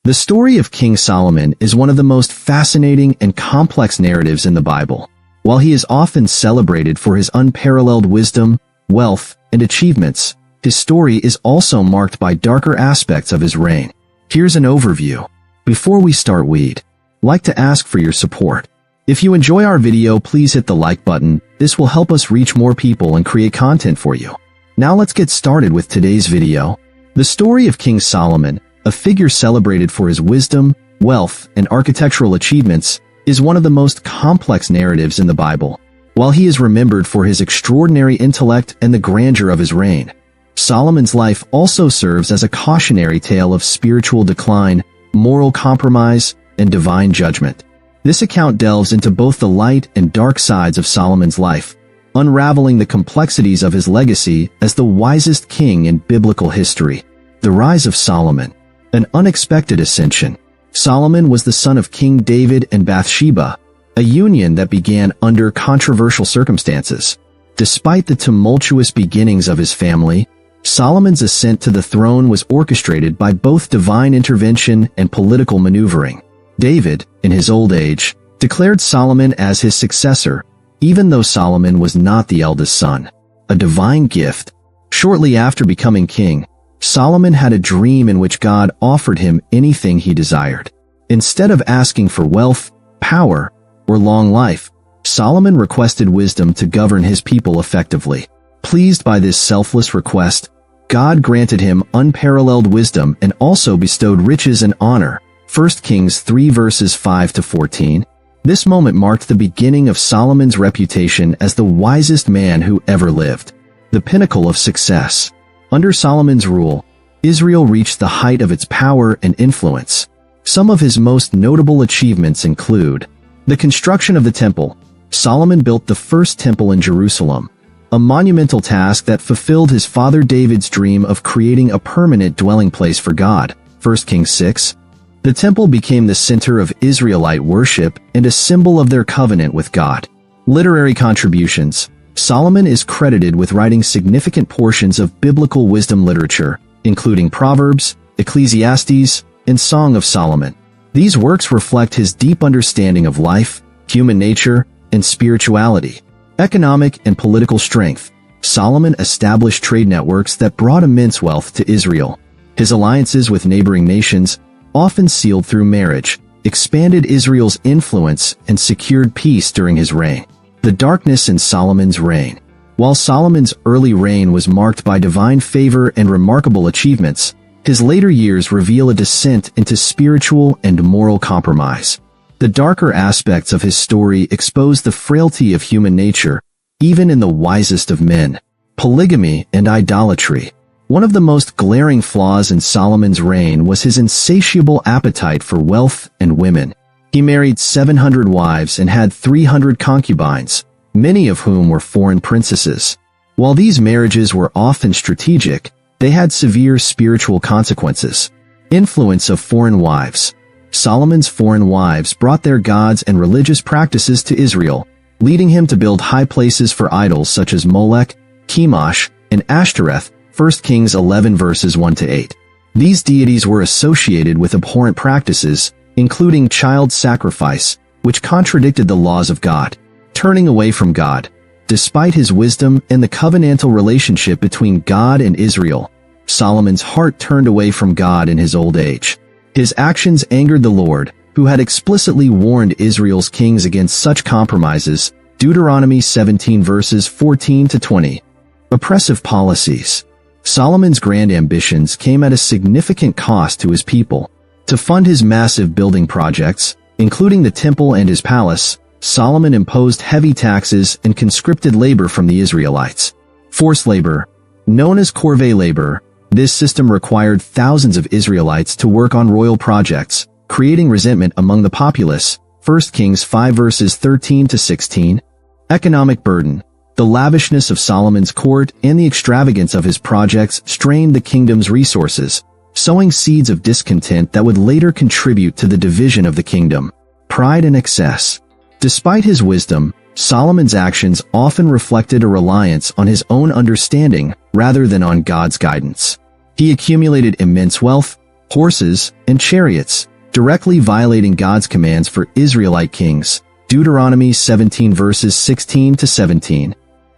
The story of King Solomon is one of the most fascinating and complex narratives in the Bible. While he is often celebrated for his unparalleled wisdom, wealth, and achievements, his story is also marked by darker aspects of his reign. Here's an overview. Before we start, we'd like to ask for your support. If you enjoy our video, please hit the like button. This will help us reach more people and create content for you. Now let's get started with today's video. The story of King Solomon, a figure celebrated for his wisdom, wealth, and architectural achievements, is one of the most complex narratives in the Bible. While he is remembered for his extraordinary intellect and the grandeur of his reign, Solomon's life also serves as a cautionary tale of spiritual decline, moral compromise, and divine judgment. This account delves into both the light and dark sides of Solomon's life, unraveling the complexities of his legacy as the wisest king in biblical history. The rise of Solomon. An unexpected ascension. Solomon was the son of King David and Bathsheba, a union that began under controversial circumstances. Despite the tumultuous beginnings of his family, Solomon's ascent to the throne was orchestrated by both divine intervention and political maneuvering. David, in his old age, declared Solomon as his successor, even though Solomon was not the eldest son. A divine gift. Shortly after becoming king, Solomon had a dream in which God offered him anything he desired. Instead of asking for wealth, power, or long life, Solomon requested wisdom to govern his people effectively. Pleased by this selfless request, God granted him unparalleled wisdom and also bestowed riches and honor. 1 Kings 3 verses 5 to 14. This moment marked the beginning of Solomon's reputation as the wisest man who ever lived. The pinnacle of success. Under Solomon's rule, Israel reached the height of its power and influence. Some of his most notable achievements include the construction of the temple. Solomon built the first temple in Jerusalem, a monumental task that fulfilled his father David's dream of creating a permanent dwelling place for God. 1 Kings 6. The temple became the center of Israelite worship and a symbol of their covenant with God. Literary contributions. Solomon is credited with writing significant portions of biblical wisdom literature, including Proverbs, Ecclesiastes, and Song of Solomon. These works reflect his deep understanding of life, human nature, and spirituality. Economic and political strength. Solomon established trade networks that brought immense wealth to Israel. His alliances with neighboring nations, often sealed through marriage, expanded Israel's influence and secured peace during his reign. The darkness in Solomon's reign. While Solomon's early reign was marked by divine favor and remarkable achievements, his later years reveal a descent into spiritual and moral compromise. The darker aspects of his story expose the frailty of human nature, even in the wisest of men. Polygamy and idolatry. One of the most glaring flaws in Solomon's reign was his insatiable appetite for wealth and women. He married 700 wives and had 300 concubines, many of whom were foreign princesses. While these marriages were often strategic, they had severe spiritual consequences. Influence of foreign wives. Solomon's foreign wives brought their gods and religious practices to Israel, leading him to build high places for idols such as Molech, Chemosh, and Ashtoreth. 1 Kings 11 verses 1 to 8. These deities were associated with abhorrent practices, including child sacrifice, which contradicted the laws of God. Turning away from God. Despite his wisdom and the covenantal relationship between God and Israel, Solomon's heart turned away from God in his old age. His actions angered the Lord, who had explicitly warned Israel's kings against such compromises. Deuteronomy 17 verses 14 to 20. Oppressive policies. Solomon's grand ambitions came at a significant cost to his people. To fund his massive building projects, including the temple and his palace, Solomon imposed heavy taxes and conscripted labor from the Israelites. Forced labor. Known as corvée labor, this system required thousands of Israelites to work on royal projects, creating resentment among the populace. 1 Kings 5 verses 13 to 16. Economic burden. The lavishness of Solomon's court and the extravagance of his projects strained the kingdom's resources, sowing seeds of discontent that would later contribute to the division of the kingdom. Pride and excess. Despite his wisdom, Solomon's actions often reflected a reliance on his own understanding rather than on God's guidance. He accumulated immense wealth, horses, and chariots, directly violating God's commands for Israelite kings. Deuteronomy 17 verses 16 to 17.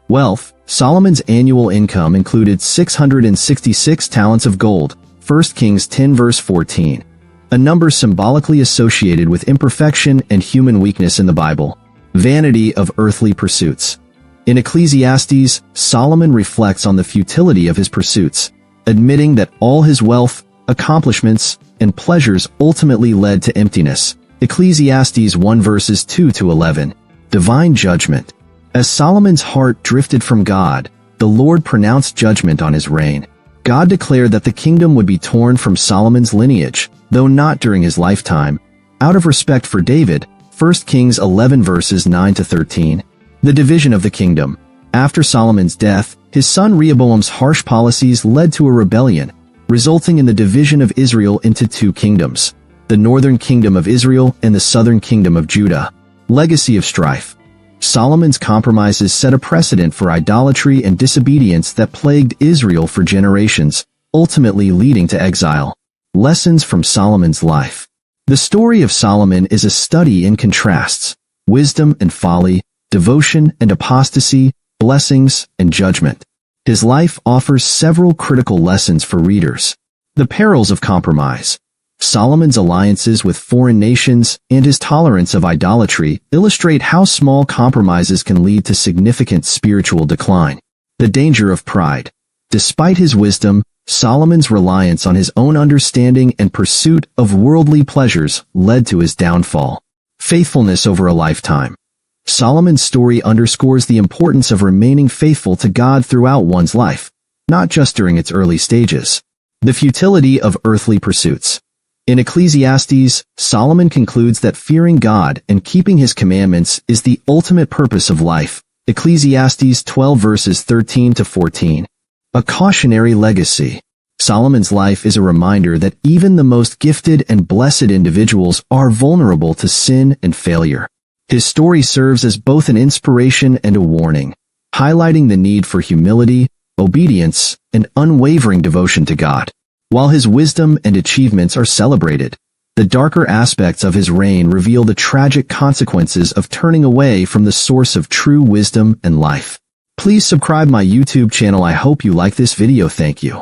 Wealth. Solomon's annual income included 666 talents of gold. 1 Kings 10 verse 14. A number symbolically associated with imperfection and human weakness in the Bible. Vanity of earthly pursuits. In Ecclesiastes, Solomon reflects on the futility of his pursuits, admitting that all his wealth, accomplishments, and pleasures ultimately led to emptiness. Ecclesiastes 1 verses 2 to 11. Divine judgment. As Solomon's heart drifted from God, the Lord pronounced judgment on his reign. God declared that the kingdom would be torn from Solomon's lineage, though not during his lifetime, out of respect for David. 1 Kings 11 verses 9 to 13. The division of the kingdom. After Solomon's death, his son Rehoboam's harsh policies led to a rebellion, resulting in the division of Israel into two kingdoms, the northern kingdom of Israel and the southern kingdom of Judah. Legacy of strife. Solomon's compromises set a precedent for idolatry and disobedience that plagued Israel for generations, ultimately leading to exile. Lessons from Solomon's life. The story of Solomon is a study in contrasts, wisdom and folly, devotion and apostasy, blessings and judgment. His life offers several critical lessons for readers. The perils of compromise. Solomon's alliances with foreign nations and his tolerance of idolatry illustrate how small compromises can lead to significant spiritual decline. The danger of pride. Despite his wisdom, Solomon's reliance on his own understanding and pursuit of worldly pleasures led to his downfall. Faithfulness over a lifetime. Solomon's story underscores the importance of remaining faithful to God throughout one's life, not just during its early stages. The futility of earthly pursuits. In Ecclesiastes, Solomon concludes that fearing God and keeping his commandments is the ultimate purpose of life. Ecclesiastes 12 verses 13 to 14. A cautionary legacy. Solomon's life is a reminder that even the most gifted and blessed individuals are vulnerable to sin and failure. His story serves as both an inspiration and a warning, highlighting the need for humility, obedience, and unwavering devotion to God. While his wisdom and achievements are celebrated, the darker aspects of his reign reveal the tragic consequences of turning away from the source of true wisdom and life. Please subscribe my YouTube channel. I hope you like this video. Thank you.